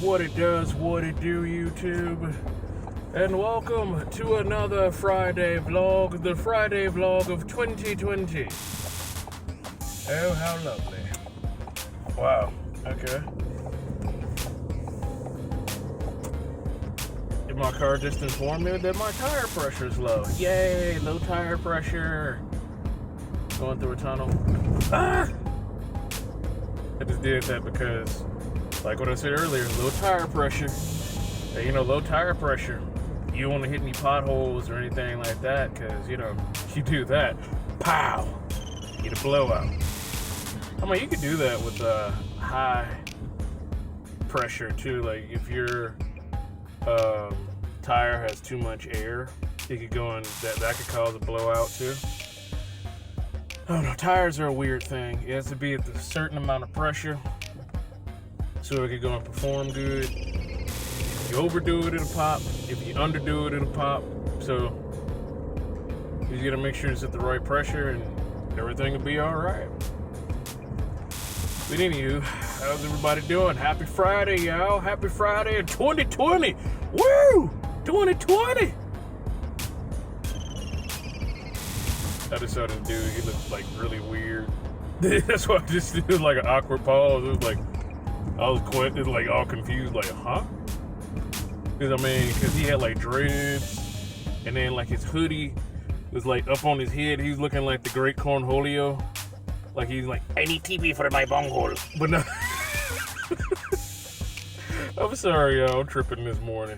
What it does, what it do, YouTube. And welcome to another Friday vlog, the Friday vlog of 2020. Oh, how lovely. Wow, okay. Did my car just inform me that my tire pressure is low? Yay, low tire pressure. Going through a tunnel. Ah! I just did that because, like what I said earlier, low tire pressure. And, low tire pressure. You don't want to hit any potholes or anything like that, because, if you do that, pow, get a blowout. I mean, you could do that with high pressure too. Like if your tire has too much air, it could go in. That could cause a blowout too. I don't know. Tires are a weird thing. It has to be at a certain amount of pressure so it could go and perform good. If you overdo it, it'll pop. If you underdo it, it'll pop. So you just gotta make sure it's at the right pressure and everything will be all right. But anywho, how's everybody doing? Happy Friday, y'all. Happy Friday in 2020. Woo! 2020. I just saw this dude, he looked like really weird. That's why I just did like an awkward pause. It was like, I was like all confused, like, huh? Because he had like dreads, and then like his hoodie was like up on his head. He was looking like the Great Cornholio. Like he's like, I need TV for my bunghole. But no. I'm sorry, y'all, I'm tripping this morning.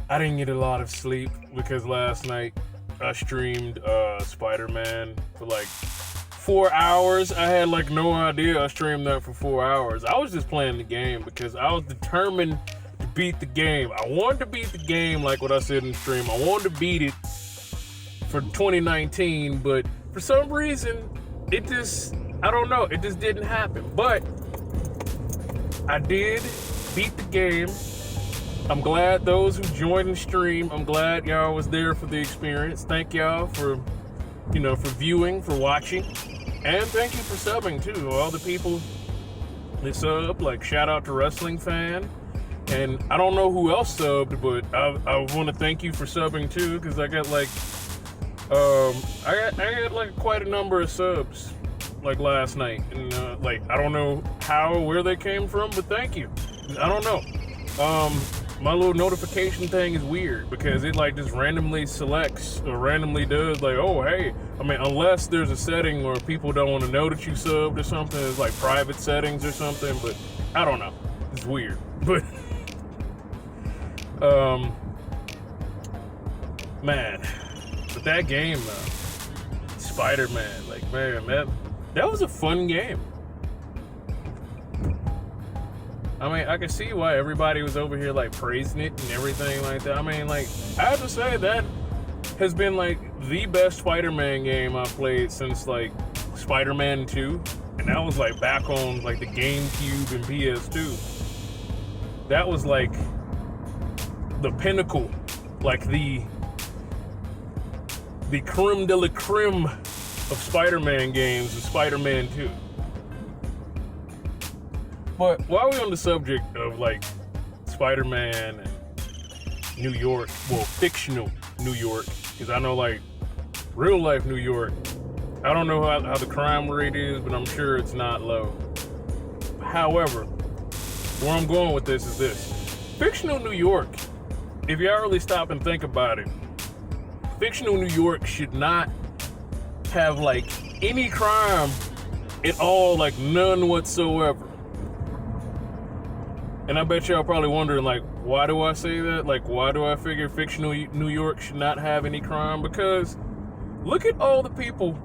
I didn't get a lot of sleep because last night I streamed Spider-Man for like 4 hours. I had like no idea I streamed that for 4 hours. I was just playing the game because I was determined to beat the game. I wanted to beat the game, like what I said in the stream. I wanted to beat it for 2019, but for some reason, it just, I don't know, it just didn't happen. But I did beat the game. I'm glad those who joined the stream, I'm glad y'all was there for the experience. Thank y'all for, for viewing, for watching. And thank you for subbing too. All the people that sub, like shout out to Wrestling Fan. And I don't know who else subbed, but I want to thank you for subbing too, because I got like, I got like quite a number of subs like last night. And like, I don't know how or where they came from, but thank you. I don't know. My little notification thing is weird because it like just randomly selects or randomly does like, oh, hey, unless there's a setting where people don't want to know that you subbed or something, it's like private settings or something, but I don't know. It's weird, but, man, but that game, Spider-Man, like, man, that was a fun game. I can see why everybody was over here like praising it and everything like that. Like, I have to say that has been like the best Spider-Man game I've played since like Spider-Man 2. And that was like back on like the GameCube and PS2. That was like the pinnacle, like the creme de la creme of Spider-Man games is Spider-Man 2. But while we're on the subject of like Spider-Man and New York, well, fictional New York, because I know like real life New York, I don't know how the crime rate is, but I'm sure it's not low. However, where I'm going with this is this. Fictional New York, if y'all really stop and think about it, fictional New York should not have like any crime at all, like none whatsoever. And I bet y'all probably wondering, like, why do I say that? Like, why do I figure fictional New York should not have any crime? Because look at all the people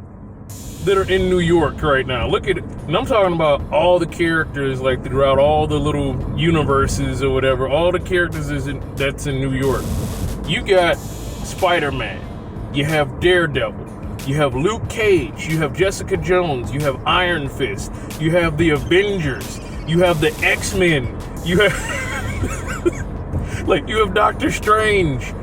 that are in New York right now. Look at it. And I'm talking about all the characters, like, throughout all the little universes or whatever. All the characters that's in New York. You got Spider-Man. You have Daredevil. You have Luke Cage. You have Jessica Jones. You have Iron Fist. You have the Avengers. You have the X-Men. You have like you have Doctor Strange.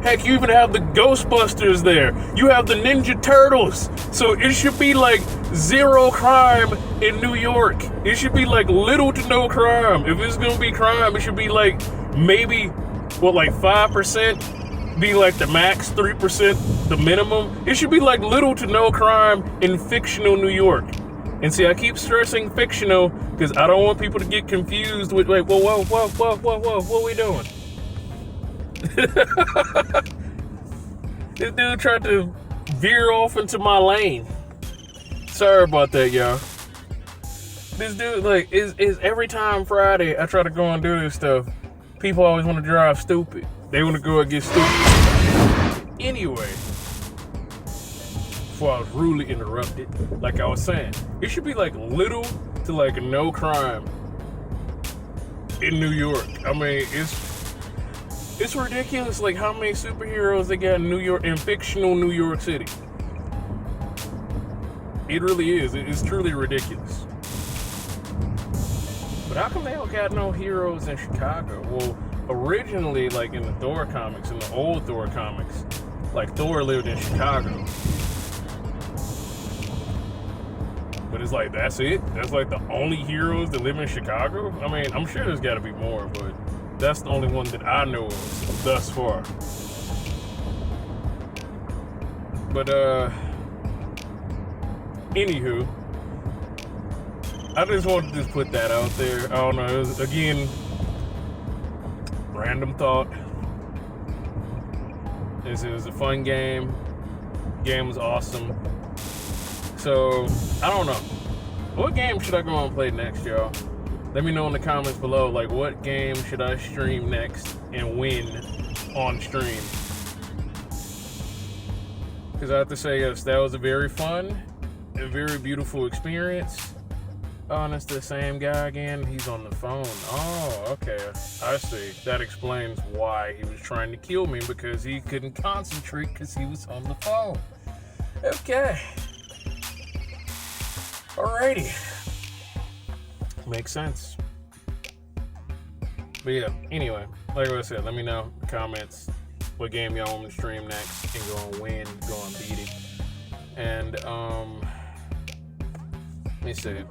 Heck, you even have the Ghostbusters there. You have the Ninja Turtles. So it should be like zero crime in New York. It should be like little to no crime. If it's gonna be crime, it should be like maybe, what, like 5%? Be like the max, 3% the minimum. It should be like little to no crime in fictional New York. And see, I keep stressing fictional because I don't want people to get confused with like, whoa, what are we doing? This dude tried to veer off into my lane. Sorry about that, y'all. This dude, like, is every time Friday I try to go and do this stuff, people always want to drive stupid. They want to go and get stupid. Anyway, before I was rudely interrupted, like I was saying, it should be like little to like no crime in New York. I mean, it's ridiculous, like how many superheroes they got in New York, in fictional New York City. It really is. It's truly ridiculous. But how come they don't got no heroes in Chicago? Well, originally, like in the Thor comics, in the old Thor comics, like Thor lived in Chicago. But it's like, that's it? That's like the only heroes that live in Chicago? I mean, I'm sure there's got to be more, but that's the only one that I know of thus far. But, anywho, I just wanted to just put that out there. I don't know, it was, again, random thought. It was a fun game. Game was awesome. So, I don't know. What game should I go and play next, y'all? Let me know in the comments below, like, what game should I stream next and when on stream? Because I have to say, yes, that was a very fun and very beautiful experience. Oh, and it's the same guy again. He's on the phone. Oh, okay. I see. That explains why he was trying to kill me, because he couldn't concentrate because he was on the phone. Okay. Alrighty. Makes sense. But yeah, anyway, like I said, let me know in the comments what game y'all want me to stream next and go and win, go and beat it. And let me see.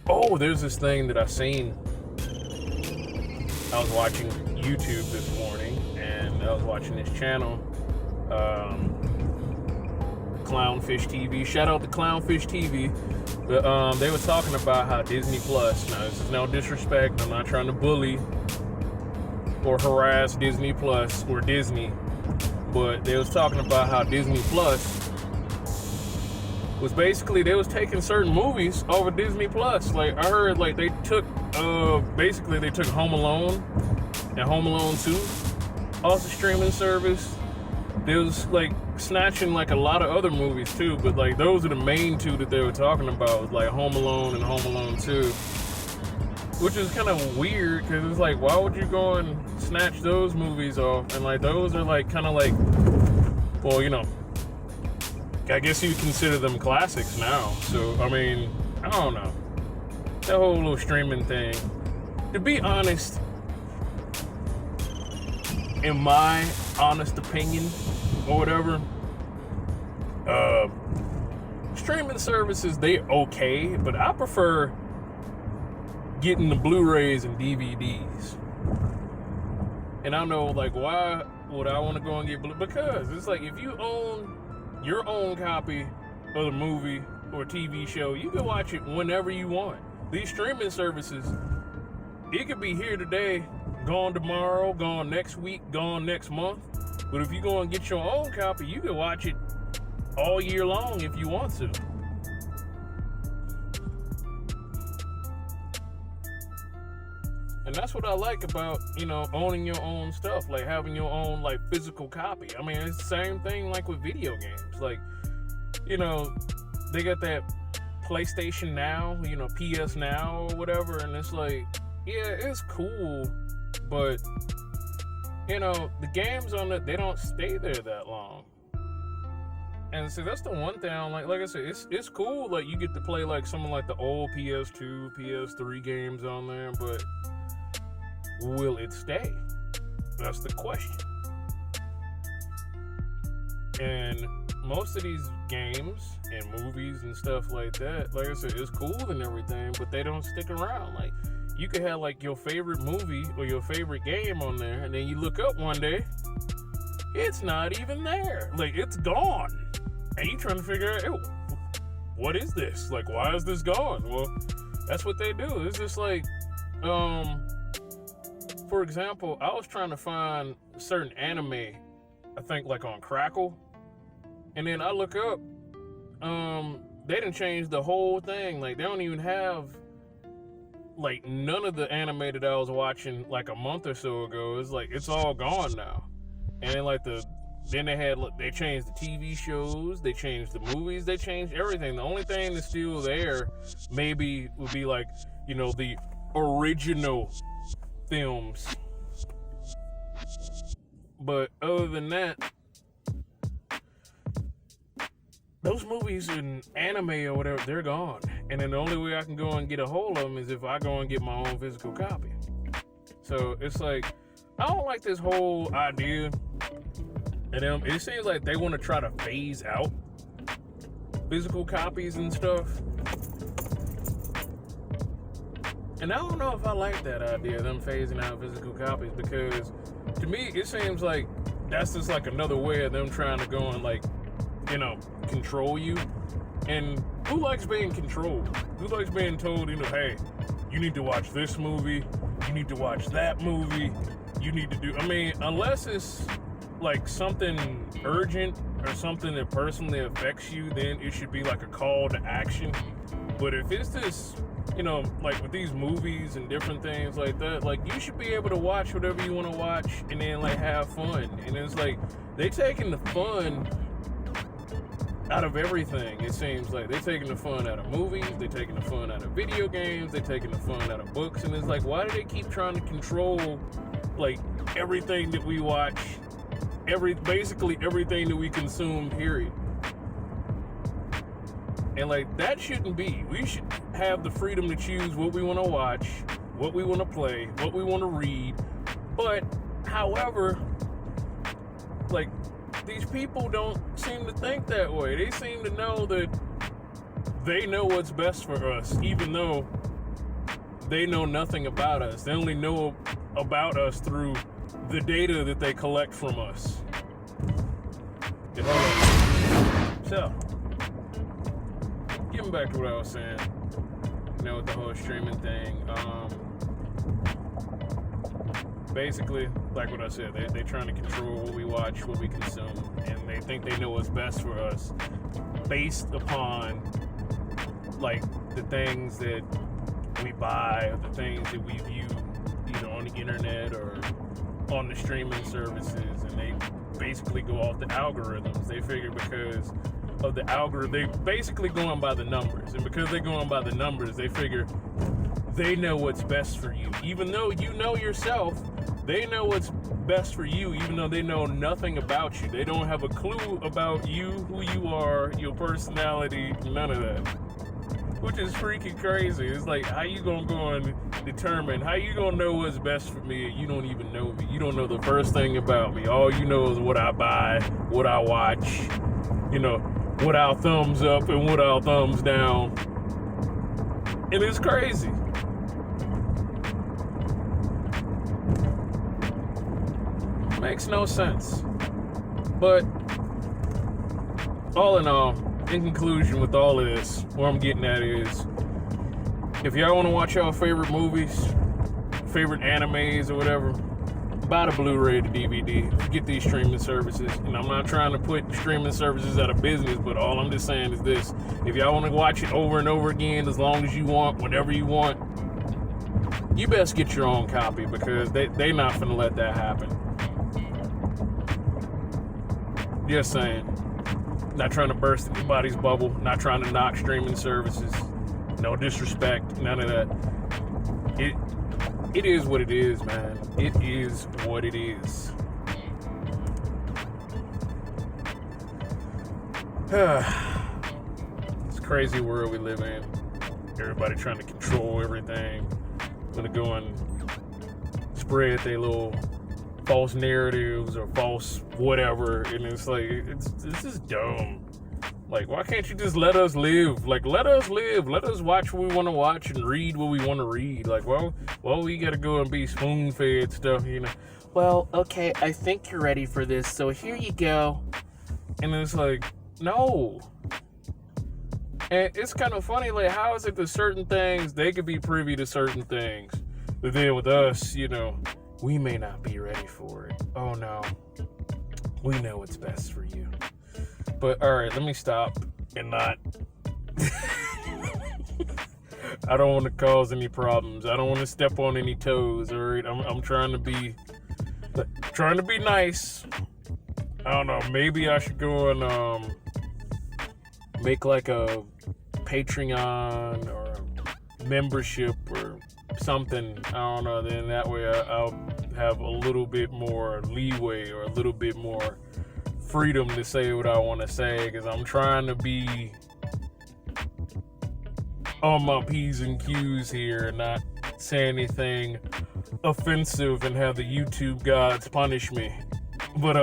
Oh, there's this thing that I seen. I was watching YouTube this morning, and I was watching this channel, Clownfish TV. Shout out to Clownfish TV. But they were talking about how Disney Plus. Now, this is no disrespect. I'm not trying to bully or harass Disney Plus or Disney, but they was talking about how Disney Plus was basically, they was taking certain movies over Disney Plus. Like, I heard, like, they took basically they took Home Alone and Home Alone 2 off the streaming service. They was like snatching like a lot of other movies too, but like those are the main two that they were talking about, was like Home Alone and Home Alone 2, which is kind of weird because it's like, why would you go and snatch those movies off? And like those are like kind of like, well, you know, I guess you consider them classics now. So I mean, I don't know, that whole little streaming thing, to be honest, in my honest opinion or whatever, streaming services, they okay, but I prefer getting the Blu-rays and DVDs. And I know, like, why would I want to go and get because it's like, if you own your own copy of the movie or TV show, you can watch it whenever you want. These streaming services, it could be here today, gone tomorrow, gone next week, gone next month. But if you go and get your own copy, you can watch it all year long if you want to. And that's what I like about, you know, owning your own stuff, like having your own like physical copy. I mean, it's the same thing like with video games. Like, you know, they got that PlayStation Now, you know, PS Now or whatever, and it's like, yeah, it's cool, but you know, the games on it, they don't stay there that long. And so that's the one thing, like I said, it's cool, like you get to play like some of like the old PS2, PS3 games on there, but will it stay? That's the question. And most of these games and movies and stuff like that, like I said, it's cool and everything, but they don't stick around. Like, you could have like your favorite movie or your favorite game on there, and then you look up one day, it's not even there. Like, it's gone. And you trying to figure out, ew, what is this? Like, why is this gone? Well, that's what they do. It's just like, for example, I was trying to find certain anime, I think like on Crackle, and then I look up, they didn't change the whole thing. Like, they don't even have, like, none of the anime that I was watching like a month or so ago. It's like, it's all gone now. And then like they changed the TV shows, they changed the movies, they changed everything. The only thing that's still there maybe would be like, you know, the original films. But other than that, those movies and anime or whatever, they're gone. And then the only way I can go and get a hold of them is if I go and get my own physical copy. So it's like, I don't like this whole idea. And it seems like they want to try to phase out physical copies and stuff. And I don't know if I like that idea, them phasing out physical copies, because to me, it seems like that's just like another way of them trying to go and, like, you know, control you. And who likes being controlled? Who likes being told, you know, hey, you need to watch this movie, you need to watch that movie, you need to do, I mean, unless it's like something urgent or something that personally affects you, then it should be like a call to action. But if it's this, you know, like with these movies and different things like that, like, you should be able to watch whatever you want to watch and then like have fun. And it's like they taking the fun out of everything. It seems like they're taking the fun out of movies, they're taking the fun out of video games, they're taking the fun out of books. And it's like, why do they keep trying to control like everything that we watch, basically everything that we consume, period? And like, that shouldn't be. We should have the freedom to choose what we want to watch, what we want to play, what we want to read. But however, like, these people don't seem to think that way. They seem to know that they know what's best for us, even though they know nothing about us. They only know about us through the data that they collect from us. So, getting back to what I was saying, you know, with the whole streaming thing, basically, like what I said, they're trying to control what we watch, what we consume, and they think they know what's best for us based upon, like, the things that we buy, or the things that we view either on the internet or on the streaming services. And they basically go off the algorithms. They figure because of the algorithm, they basically going by the numbers, and because they're going by the numbers, they figure they know what's best for you. Even though you know yourself, they know what's best for you, even though they know nothing about you. They don't have a clue about you, who you are, your personality, none of that. Which is freaking crazy. It's like, how you gonna go and determine, how you gonna know what's best for me? You don't even know me. You don't know the first thing about me. All you know is what I buy, what I watch, you know, what I'll thumbs up and what I'll thumbs down. And it's crazy. Makes no sense. But all in all, in conclusion with all of this, what I'm getting at is, if y'all want to watch y'all favorite movies, favorite animes or whatever, buy the Blu-ray, the DVD, get these streaming services. And I'm not trying to put streaming services out of business, but all I'm just saying is this: if y'all want to watch it over and over again, as long as you want, whenever you want, you best get your own copy, because they not finna let that happen. Just saying. Not trying to burst anybody's bubble, not trying to knock streaming services. No disrespect, none of that. It is what it is, man. It is what it is. It's a crazy world we live in. Everybody trying to control everything. Gonna go and spread their little false narratives or false whatever, and it's like this is dumb. Like, why can't you just let us live? Like, let us live. Let us watch what we want to watch and read what we want to read. Like, well, we got to go and be spoon-fed stuff, you know. Well, okay, I think you're ready for this, so here you go. And it's like, no. And it's kind of funny, like, how is it that certain things, they could be privy to certain things, but then with us, you know, we may not be ready for it. Oh, no. We know what's best for you. But all right, let me stop and not. I don't want to cause any problems. I don't want to step on any toes. All right, I'm trying to be nice. I don't know. Maybe I should go and make like a Patreon or a membership or something. I don't know. Then that way I'll have a little bit more leeway or a little bit more freedom to say what I want to say, because I'm trying to be on my P's and Q's here and not say anything offensive and have the YouTube gods punish me. But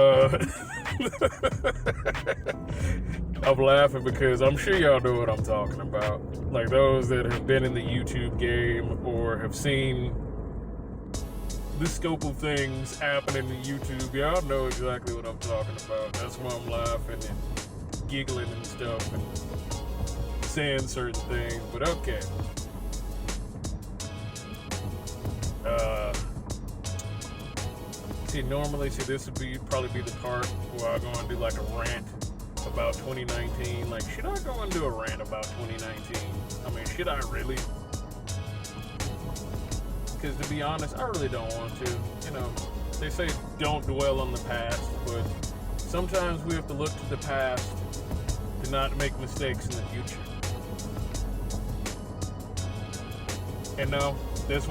I'm laughing because I'm sure y'all know what I'm talking about. Like, those that have been in the YouTube game or have seen the scope of things happening in YouTube, y'all know exactly what I'm talking about. That's why I'm laughing and giggling and stuff and saying certain things. But okay. Normally this would probably be the part where I go and do like a rant about 2019. Like, should I go and do a rant about 2019? I mean, should I really? Because to be honest, I really don't want to. You know, they say don't dwell on the past, but sometimes we have to look to the past to not make mistakes in the future. And no, this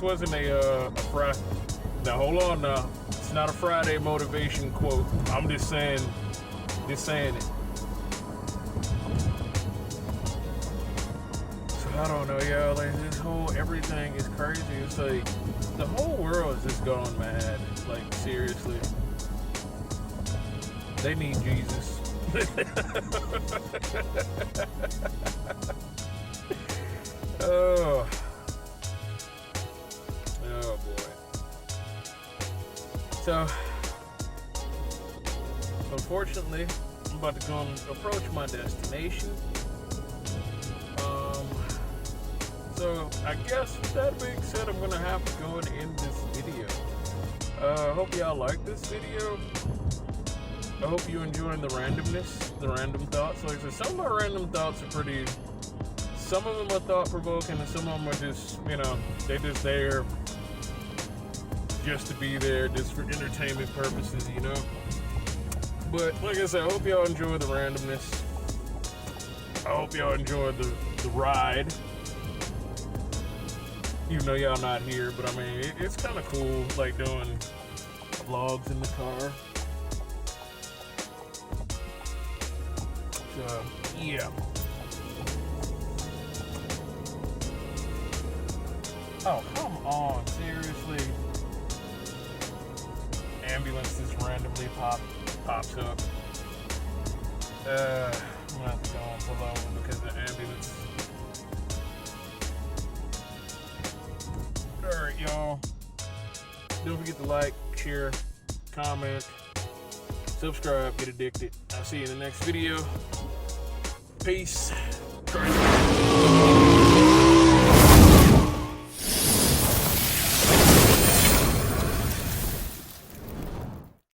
wasn't a Friday. Now hold on now. It's not a Friday motivation quote. I'm just saying it. So I don't know, y'all. Like, this whole everything is crazy. It's like the whole world is just going mad. Like, seriously. They need Jesus. Oh boy. So, unfortunately, I'm about to go and approach my destination. So I guess with that being said, I'm gonna have to go and end this video. I hope y'all like this video. I hope you enjoying the randomness, the random thoughts. Like I said, some of my random thoughts are some of them are thought-provoking, and some of them are just, you know, they're just there just to be there, just for entertainment purposes, you know. But like I said, I hope y'all enjoy the randomness. I hope y'all enjoy the ride. Even though y'all not here, but I mean, it's kind of cool, like doing vlogs in the car. So, yeah. Oh, come on, seriously. Ambulance just randomly pops up. I'm gonna have to go and pull over because the ambulance. Alright, y'all. Don't forget to like, share, comment, subscribe, get addicted. I'll see you in the next video. Peace.